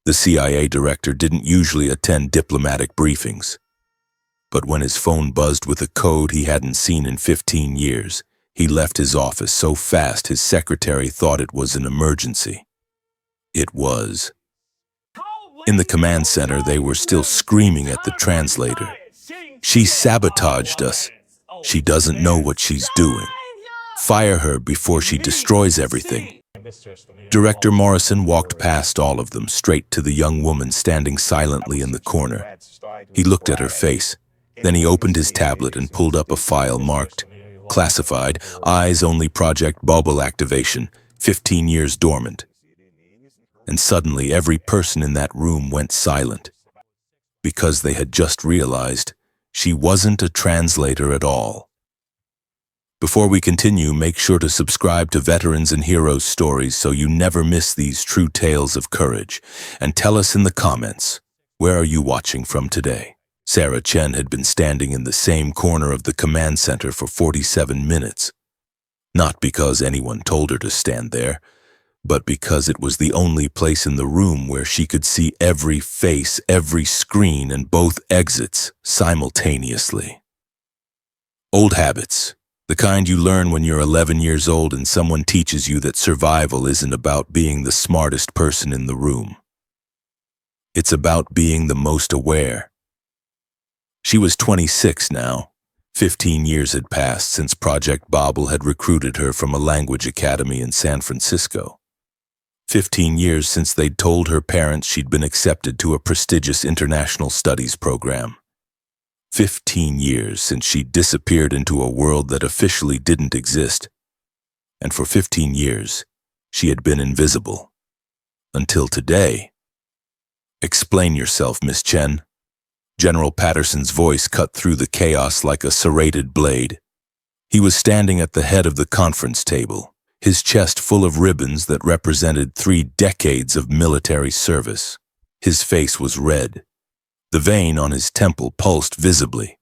The CIA director didn't usually attend diplomatic briefings. But when his phone buzzed with a code he hadn't seen in 15 years, he left his office so fast his secretary thought it was an emergency. It was. In the command center, they were still screaming at the translator. "She sabotaged us. She doesn't know what she's doing. Fire her before she destroys everything." Director Morrison walked past all of them, straight to the young woman standing silently in the corner. He looked at her face. Then he opened his tablet and pulled up a file marked "Classified, Eyes Only Project Bubble Activation, 15 years dormant." And suddenly every person in that room went silent, because they had just realized she wasn't a translator at all. Before we continue, make sure to subscribe to Veterans and Heroes Stories so you never miss these true tales of courage. And tell us in the comments, where are you watching from today? Sarah Chen had been standing in the same corner of the command center for 47 minutes. Not because anyone told her to stand there, but because it was the only place in the room where she could see every face, every screen, and both exits simultaneously. Old habits. The kind you learn when you're 11 years old and someone teaches you that survival isn't about being the smartest person in the room. It's about being the most aware. She was 26 now. 15 years had passed since Project Bobble had recruited her from a language academy in San Francisco. 15 years since they'd told her parents she'd been accepted to a prestigious international studies program. 15 years since she disappeared into a world that officially didn't exist. And for 15 years, she had been invisible. Until today. "Explain yourself, Miss Chen." General Patterson's voice cut through the chaos like a serrated blade. He was standing at the head of the conference table, his chest full of ribbons that represented 3 decades of military service. His face was red. The vein on his temple pulsed visibly.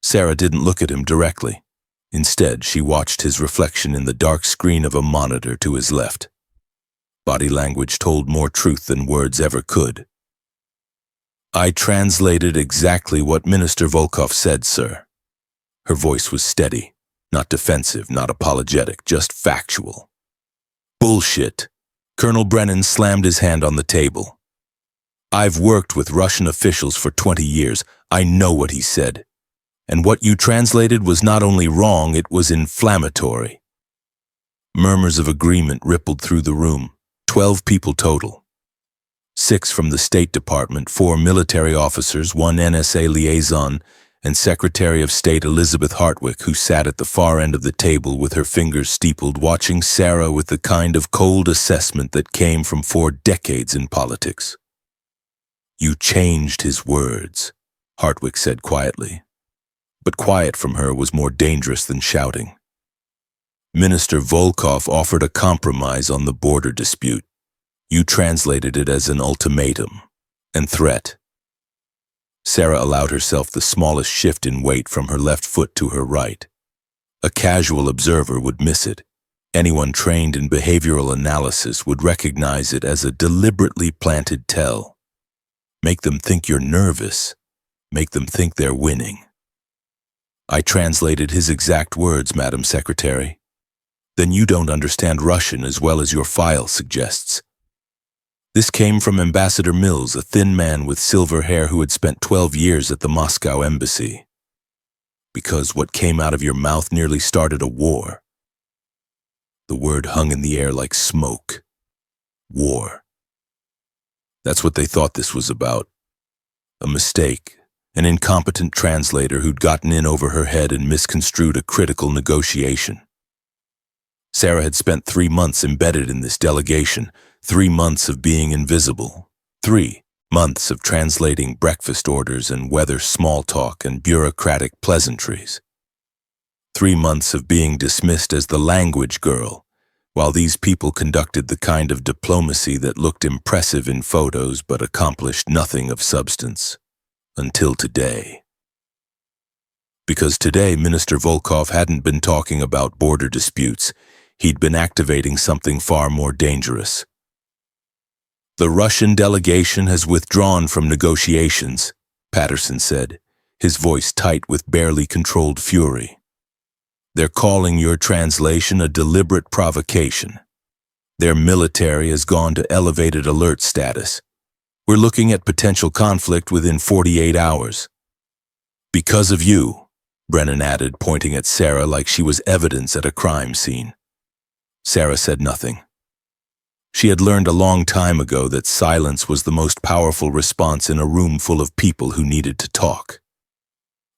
Sarah didn't look at him directly. Instead, she watched his reflection in the dark screen of a monitor to his left. Body language told more truth than words ever could. "I translated exactly what Minister Volkov said, sir." Her voice was steady, not defensive, not apologetic, just factual. "Bullshit." Colonel Brennan slammed his hand on the table. "I've worked with Russian officials for 20 years. I know what he said. And what you translated was not only wrong, it was inflammatory." Murmurs of agreement rippled through the room. 12 people total. 6 from the State Department, 4 military officers, 1 NSA liaison, and Secretary of State Elizabeth Hartwick, who sat at the far end of the table with her fingers steepled, watching Sarah with the kind of cold assessment that came from 4 decades in politics. "You changed his words," Hartwick said quietly. But quiet from her was more dangerous than shouting. "Minister Volkov offered a compromise on the border dispute. You translated it as an ultimatum and threat." Sarah allowed herself the smallest shift in weight from her left foot to her right. A casual observer would miss it. Anyone trained in behavioral analysis would recognize it as a deliberately planted tell. Make them think you're nervous. Make them think they're winning. "I translated his exact words, Madam Secretary." "Then you don't understand Russian as well as your file suggests." This came from Ambassador Mills, a thin man with silver hair who had spent 12 years at the Moscow embassy. "Because what came out of your mouth nearly started a war." The word hung in the air like smoke. War. That's what they thought this was about. A mistake, an incompetent translator who'd gotten in over her head and misconstrued a critical negotiation. Sarah had spent 3 months embedded in this delegation, 3 months of being invisible, 3 months of translating breakfast orders and weather small talk and bureaucratic pleasantries. 3 months of being dismissed as the language girl, while these people conducted the kind of diplomacy that looked impressive in photos but accomplished nothing of substance. Until today. Because today Minister Volkov hadn't been talking about border disputes, he'd been activating something far more dangerous. The Russian delegation has withdrawn from negotiations, Patterson said, his voice tight with barely controlled fury. They're calling your translation a deliberate provocation. Their military has gone to elevated alert status. We're looking at potential conflict within 48 hours. Because of you, Brennan added, pointing at Sarah like she was evidence at a crime scene. Sarah said nothing. She had learned a long time ago that silence was the most powerful response in a room full of people who needed to talk.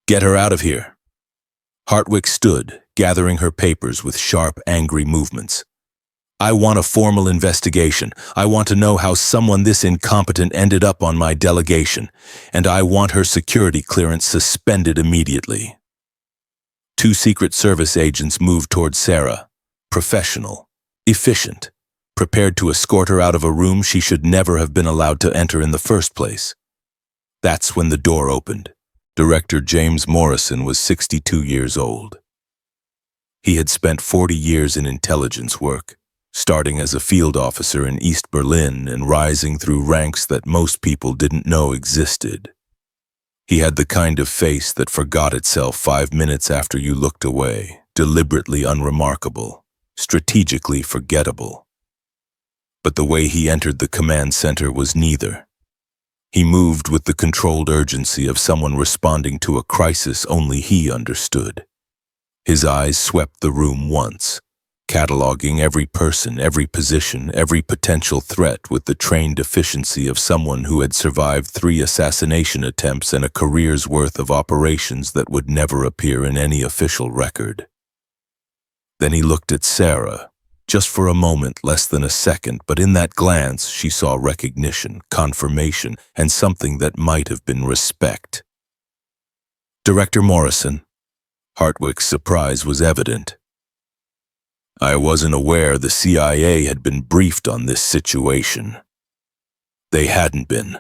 Get her out of here. Hartwick stood, gathering her papers with sharp, angry movements. I want a formal investigation. I want to know how someone this incompetent ended up on my delegation, and I want her security clearance suspended immediately. 2 Secret Service agents moved toward Sarah, professional, efficient, prepared to escort her out of a room she should never have been allowed to enter in the first place. That's when the door opened. Director James Morrison was 62 years old. He had spent 40 years in intelligence work, starting as a field officer in East Berlin and rising through ranks that most people didn't know existed. He had the kind of face that forgot itself 5 minutes after you looked away, deliberately unremarkable, strategically forgettable. But the way he entered the command center was neither. He moved with the controlled urgency of someone responding to a crisis only he understood. His eyes swept the room once, cataloging every person, every position, every potential threat with the trained efficiency of someone who had survived 3 assassination attempts and a career's worth of operations that would never appear in any official record. Then he looked at Sarah, just for a moment, less than a second, but in that glance she saw recognition, confirmation, and something that might have been respect. Director Morrison. Hartwick's surprise was evident. I wasn't aware the CIA had been briefed on this situation. They hadn't been.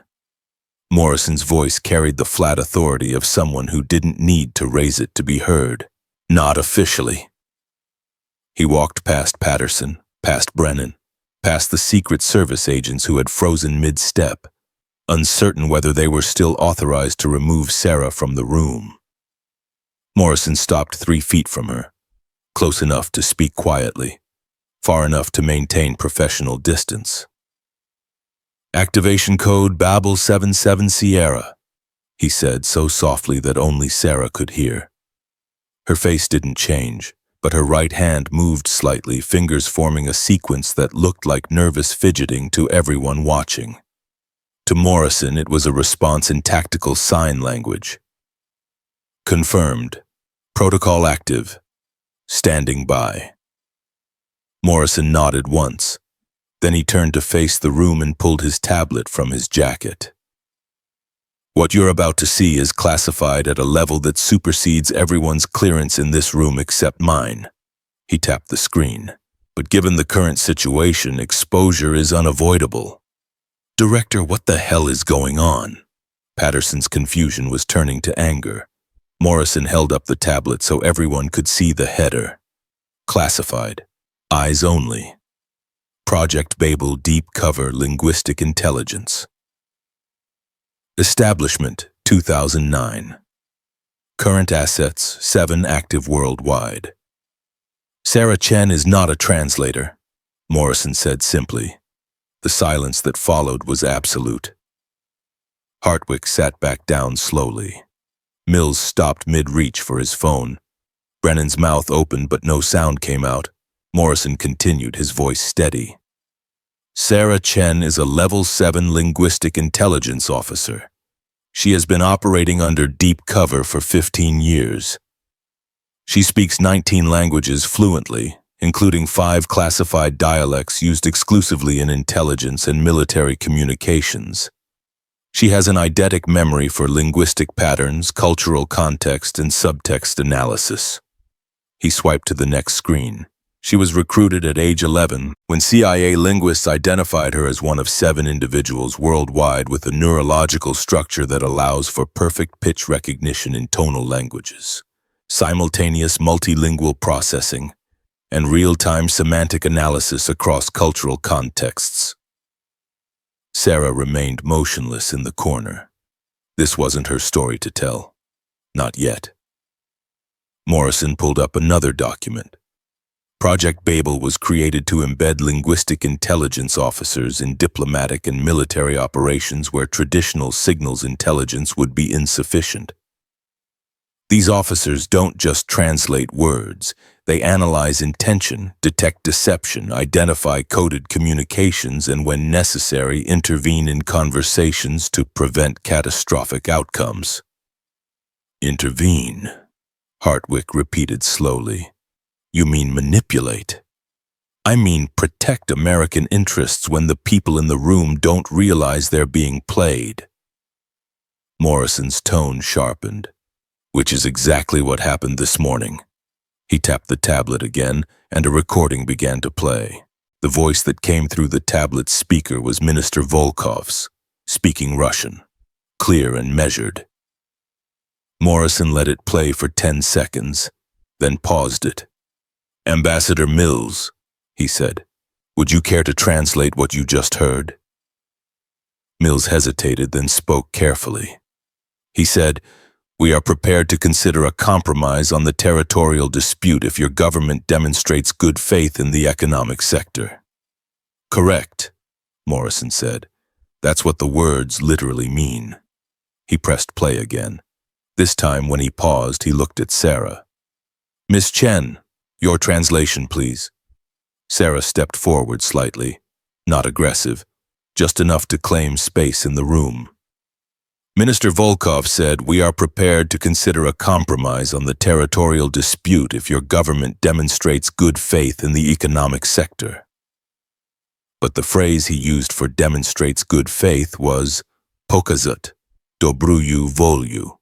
Morrison's voice carried the flat authority of someone who didn't need to raise it to be heard. Not officially. He walked past Patterson, past Brennan, past the Secret Service agents who had frozen mid-step, uncertain whether they were still authorized to remove Sarah from the room. Morrison stopped 3 feet from her, close enough to speak quietly, far enough to maintain professional distance. Activation code Babel 77 Sierra, he said so softly that only Sarah could hear. Her face didn't change, but her right hand moved slightly, fingers forming a sequence that looked like nervous fidgeting to everyone watching. To Morrison, it was a response in tactical sign language. Confirmed. Protocol active. Standing by. Morrison nodded once. Then he turned to face the room and pulled his tablet from his jacket. What you're about to see is classified at a level that supersedes everyone's clearance in this room except mine. He tapped the screen. But given the current situation, exposure is unavoidable. Director, what the hell is going on? Patterson's confusion was turning to anger. Morrison held up the tablet so everyone could see the header. Classified. Eyes only. Project Babel Deep Cover Linguistic Intelligence. Establishment, 2009. Current assets, 7 active worldwide. Sarah Chen is not a translator, Morrison said simply. The silence that followed was absolute. Hartwick sat back down slowly. Mills stopped mid-reach for his phone. Brennan's mouth opened but no sound came out. Morrison continued, his voice steady. Sarah Chen is a Level 7 linguistic intelligence officer. She has been operating under deep cover for 15 years. She speaks 19 languages fluently, including 5 classified dialects used exclusively in intelligence and military communications. She has an eidetic memory for linguistic patterns, cultural context, and subtext analysis. He swiped to the next screen. She was recruited at age 11 when CIA linguists identified her as one of 7 individuals worldwide with a neurological structure that allows for perfect pitch recognition in tonal languages, simultaneous multilingual processing, and real-time semantic analysis across cultural contexts. Sarah remained motionless in the corner. This wasn't her story to tell. Not yet. Morrison pulled up another document. Project Babel was created to embed linguistic intelligence officers in diplomatic and military operations where traditional signals intelligence would be insufficient. These officers don't just translate words. They analyze intention, detect deception, identify coded communications, and when necessary, intervene in conversations to prevent catastrophic outcomes. Intervene, Hartwick repeated slowly. You mean manipulate? I mean protect American interests when the people in the room don't realize they're being played. Morrison's tone sharpened, which is exactly what happened this morning. He tapped the tablet again, and a recording began to play. The voice that came through the tablet's speaker was Minister Volkov's, speaking Russian, clear and measured. Morrison let it play for 10 seconds, then paused it. Ambassador Mills, he said, would you care to translate what you just heard? Mills hesitated, then spoke carefully. He said, we are prepared to consider a compromise on the territorial dispute if your government demonstrates good faith in the economic sector. Correct, Morrison said. That's what the words literally mean. He pressed play again. This time, when he paused, he looked at Sarah. Miss Chen, your translation, please. Sarah stepped forward slightly, not aggressive, just enough to claim space in the room. Minister Volkov said, we are prepared to consider a compromise on the territorial dispute if your government demonstrates good faith in the economic sector. But the phrase he used for demonstrates good faith was pokazat, dobruyu volyu.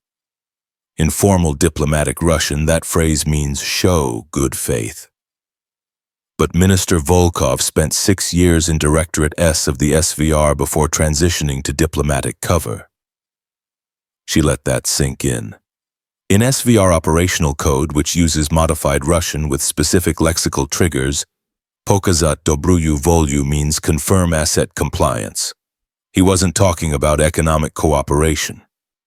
In formal diplomatic Russian, that phrase means show good faith. But Minister Volkov spent 6 years in Directorate S of the SVR before transitioning to diplomatic cover. She let that sink in. In SVR operational code, which uses modified Russian with specific lexical triggers, pokazat dobruyu volyu means confirm asset compliance. He wasn't talking about economic cooperation.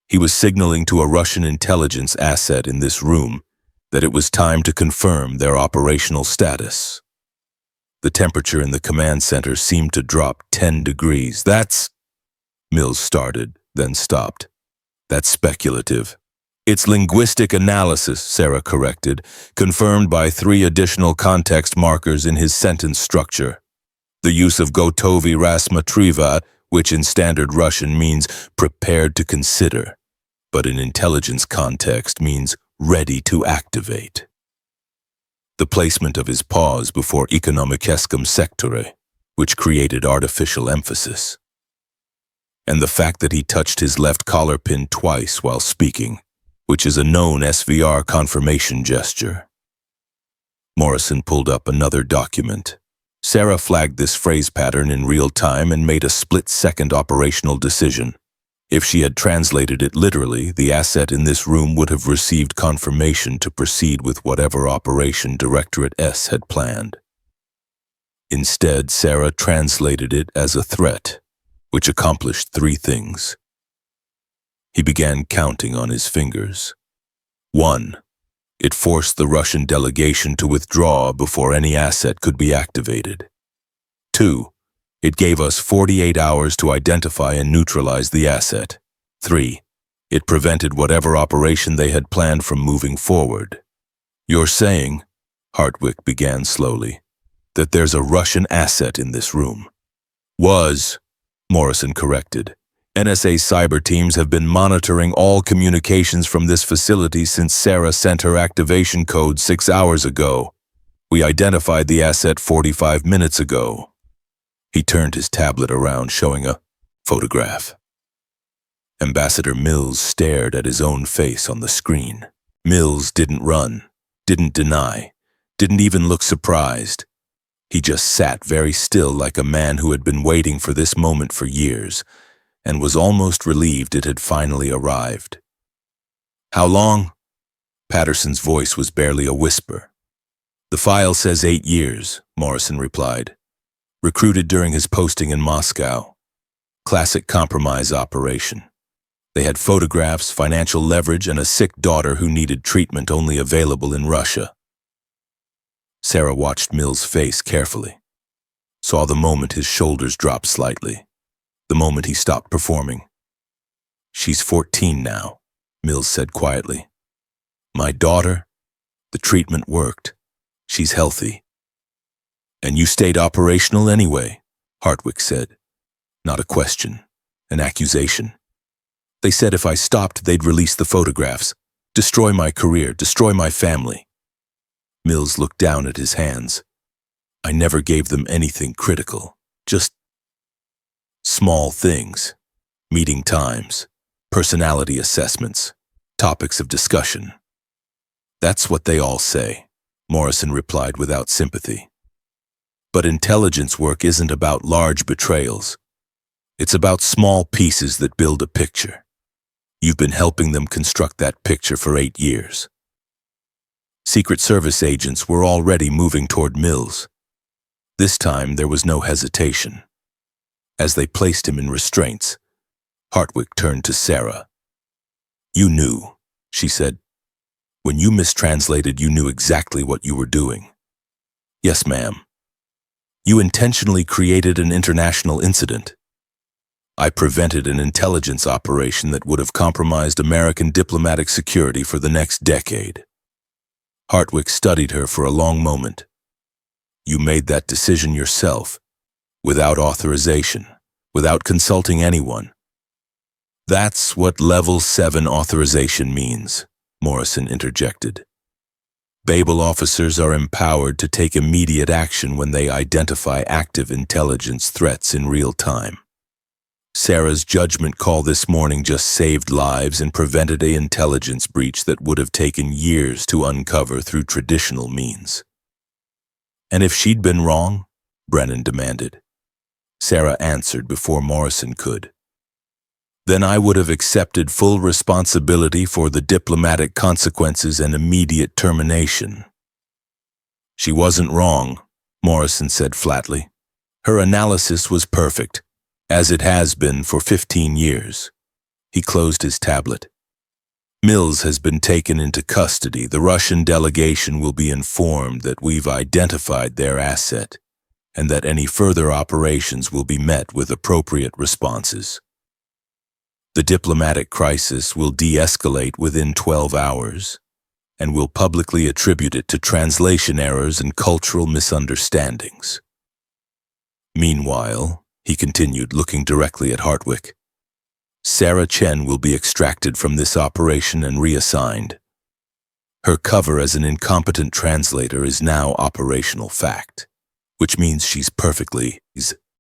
He was signaling to a Russian intelligence asset in this room that it was time to confirm their operational status. The temperature in the command center seemed to drop 10 degrees. That's... Mills started, then stopped. That's speculative. It's linguistic analysis, Sarah corrected, confirmed by 3 additional context markers in his sentence structure. The use of gotovi rasmatriva, which in standard Russian means prepared to consider, but in intelligence context means ready to activate. The placement of his pause before ekonomikeskum sektore, which created artificial emphasis. And the fact that he touched his left collar pin twice while speaking, which is a known SVR confirmation gesture. Morrison pulled up another document. Sarah flagged this phrase pattern in real time and made a split-second operational decision. If she had translated it literally, the asset in this room would have received confirmation to proceed with whatever operation Directorate S had planned. Instead, Sarah translated it as a threat, which accomplished 3 things. He began counting on his fingers. 1. It forced the Russian delegation to withdraw before any asset could be activated. 2. It gave us 48 hours to identify and neutralize the asset. 3. It prevented whatever operation they had planned from moving forward. You're saying, Hartwick began slowly, that there's a Russian asset in this room. Was, Morrison corrected. NSA cyber teams have been monitoring all communications from this facility since Sarah sent her activation code 6 hours ago. We identified the asset 45 minutes ago. He turned his tablet around, showing a photograph. Ambassador Mills stared at his own face on the screen. Mills didn't run, didn't deny, didn't even look surprised. He just sat very still like a man who had been waiting for this moment for years, and was almost relieved it had finally arrived. How long? Patterson's voice was barely a whisper. The file says 8 years, Morrison replied. Recruited during his posting in Moscow. Classic compromise operation. They had photographs, financial leverage, and a sick daughter who needed treatment only available in Russia. Sarah watched Mill's face carefully, saw the moment his shoulders dropped slightly, the moment he stopped performing. "She's 14 now," Mills said quietly. "My daughter, the treatment worked. She's healthy." "And you stayed operational anyway," Hartwick said. Not a question, an accusation. "They said if I stopped, they'd release the photographs, destroy my career, destroy my family." Mills looked down at his hands. "I never gave them anything critical, just small things, meeting times, personality assessments, topics of discussion." "That's what they all say," Morrison replied without sympathy. "But intelligence work isn't about large betrayals. It's about small pieces that build a picture. You've been helping them construct that picture for 8 years." Secret Service agents were already moving toward Mills. This time there was no hesitation. As they placed him in restraints, Hartwick turned to Sarah. "You knew," she said. "When you mistranslated, you knew exactly what you were doing." "Yes, ma'am." "You intentionally created an international incident." "I prevented an intelligence operation that would have compromised American diplomatic security for the next decade." Hartwick studied her for a long moment. "You made that decision yourself, without authorization, without consulting anyone." "That's what Level 7 authorization means," Morrison interjected. "Babel officers are empowered to take immediate action when they identify active intelligence threats in real time. Sarah's judgment call this morning just saved lives and prevented an intelligence breach that would have taken years to uncover through traditional means." "And if she'd been wrong?" Brennan demanded. Sarah answered before Morrison could. "Then I would have accepted full responsibility for the diplomatic consequences and immediate termination." "She wasn't wrong," Morrison said flatly. "Her analysis was perfect, as it has been for 15 years. He closed his tablet. "Mills has been taken into custody. The Russian delegation will be informed that we've identified their asset, and that any further operations will be met with appropriate responses. The diplomatic crisis will de-escalate within 12 hours, and will publicly attribute it to translation errors and cultural misunderstandings. Meanwhile," he continued, looking directly at Hartwick, "Sarah Chen will be extracted from this operation and reassigned. Her cover as an incompetent translator is now operational fact, which means she's perfectly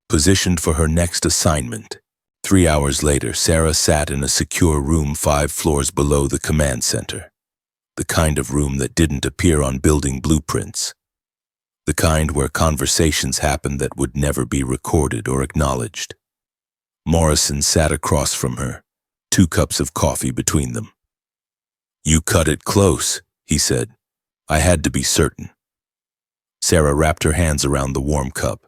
positioned for her next assignment." 3 hours later, Sarah sat in a secure room 5 floors below the command center, the kind of room that didn't appear on building blueprints, the kind where conversations happened that would never be recorded or acknowledged. Morrison sat across from her, 2 cups of coffee between them. "You cut it close," he said. "I had to be certain." Sarah wrapped her hands around the warm cup.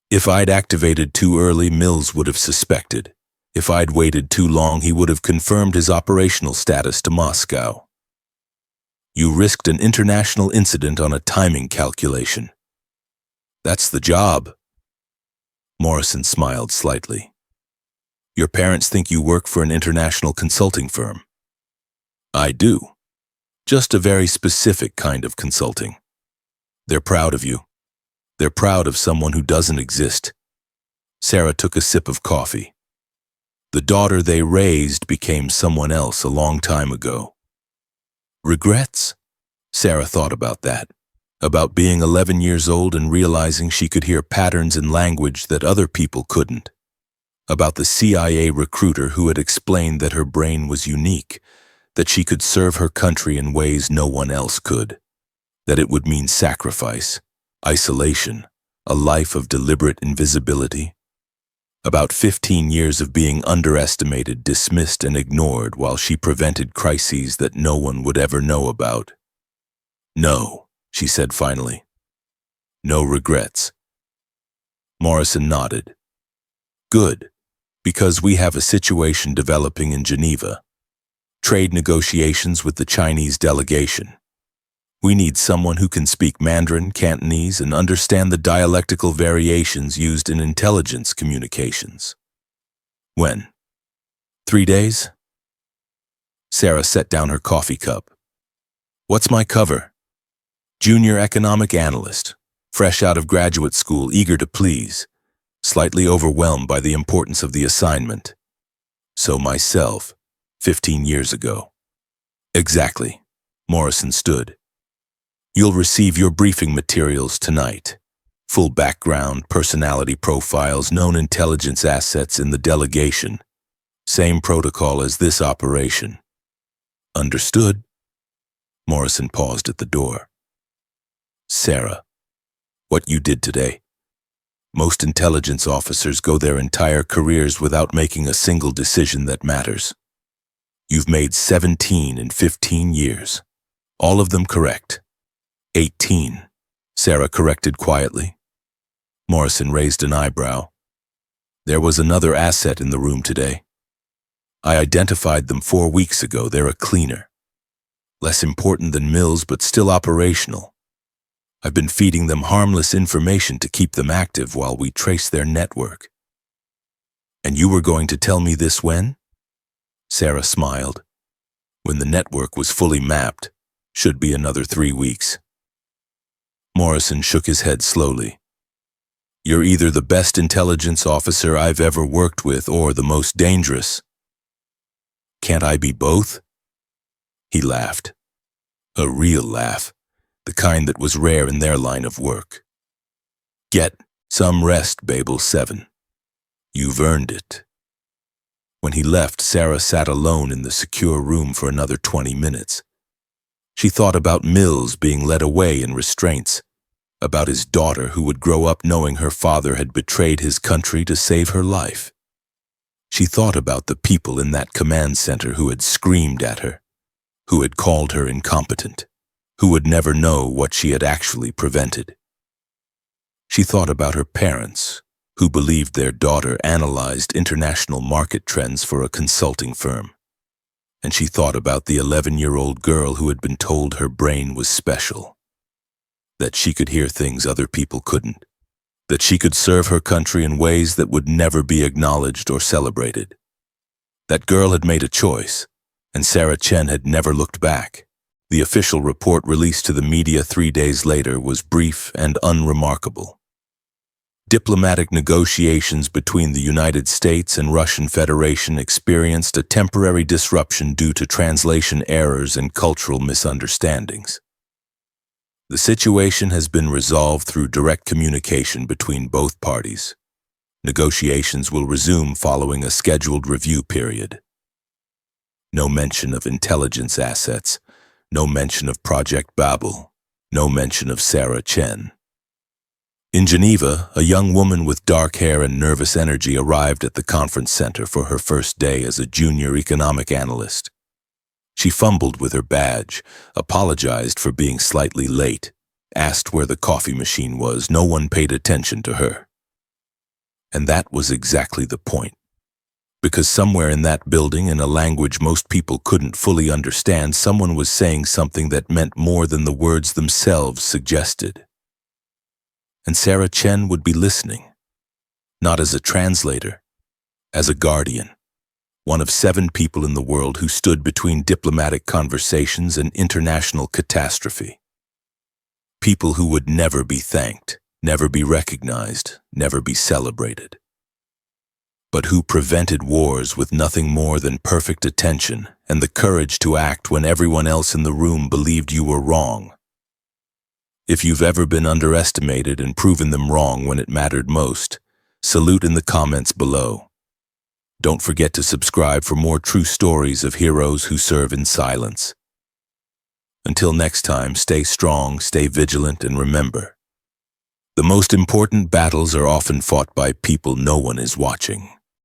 "If I'd activated too early, Mills would have suspected. If I'd waited too long, he would have confirmed his operational status to Moscow. You risked an international incident on a timing calculation. That's the job." Morrison smiled slightly. "Your parents think you work for an international consulting firm." "I do. Just a very specific kind of consulting. They're proud of you. They're proud of someone who doesn't exist." Sarah took a sip of coffee. "The daughter they raised became someone else a long time ago." "Regrets?" Sarah thought about that, about being 11 years old and realizing she could hear patterns in language that other people couldn't, about the CIA recruiter who had explained that her brain was unique, that she could serve her country in ways no one else could, that it would mean sacrifice, isolation, a life of deliberate invisibility, about 15 years of being underestimated, dismissed, and ignored while she prevented crises that no one would ever know about. "No," she said finally. "No regrets." Morrison nodded. "Good. Because we have a situation developing in Geneva. Trade negotiations with the Chinese delegation. We need someone who can speak Mandarin, Cantonese, and understand the dialectical variations used in intelligence communications. When? 3 days? Sarah set down her coffee cup. What's my cover? Junior economic analyst, fresh out of graduate school, eager to please, slightly overwhelmed by the importance of the assignment. So myself, 15 years ago. Exactly. Morrison stood. You'll receive your briefing materials tonight. Full background, personality profiles, known intelligence assets in the delegation. Same protocol as this operation. Understood? Morrison paused at the door. Sarah, what you did today. Most intelligence officers go their entire careers without making a single decision that matters. You've made 17 in 15 years. All of them correct. 18, Sarah corrected quietly. Morrison raised an eyebrow. There was another asset in the room today. I identified them 4 weeks ago. They're a cleaner. Less important than Mills, but still operational. I've been feeding them harmless information to keep them active while we trace their network. And you were going to tell me this when? Sarah smiled. When the network was fully mapped. Should be another 3 weeks. Morrison shook his head slowly. You're either the best intelligence officer I've ever worked with or the most dangerous. Can't I be both? He laughed. A real laugh, the kind that was rare in their line of work. Get some rest, Babel 7. You've earned it. When he left, Sarah sat alone in the secure room for another 20 minutes. She thought about Mills being led away in restraints, about his daughter who would grow up knowing her father had betrayed his country to save her life. She thought about the people in that command center who had screamed at her, who had called her incompetent, who would never know what she had actually prevented. She thought about her parents, who believed their daughter analyzed international market trends for a consulting firm. And she thought about the 11-year-old girl who had been told her brain was special, that she could hear things other people couldn't, that she could serve her country in ways that would never be acknowledged or celebrated. That girl had made a choice, and Sarah Chen had never looked back. The official report released to the media 3 days later was brief and unremarkable. Diplomatic negotiations between the United States and Russian Federation experienced a temporary disruption due to translation errors and cultural misunderstandings. The situation has been resolved through direct communication between both parties. Negotiations will resume following a scheduled review period. No mention of intelligence assets, no mention of Project Babel, no mention of Sarah Chen. In Geneva, a young woman with dark hair and nervous energy arrived at the conference center for her first day as a junior economic analyst. She fumbled with her badge, apologized for being slightly late, asked where the coffee machine was. No one paid attention to her. And that was exactly the point. Because somewhere in that building, in a language most people couldn't fully understand, someone was saying something that meant more than the words themselves suggested. And Sarah Chen would be listening, not as a translator, as a guardian, one of 7 people in the world who stood between diplomatic conversations and international catastrophe. People who would never be thanked, never be recognized, never be celebrated. But who prevented wars with nothing more than perfect attention and the courage to act when everyone else in the room believed you were wrong. If you've ever been underestimated and proven them wrong when it mattered most, salute in the comments below. Don't forget to subscribe for more true stories of heroes who serve in silence. Until next time, stay strong, stay vigilant, and remember, the most important battles are often fought by people no one is watching.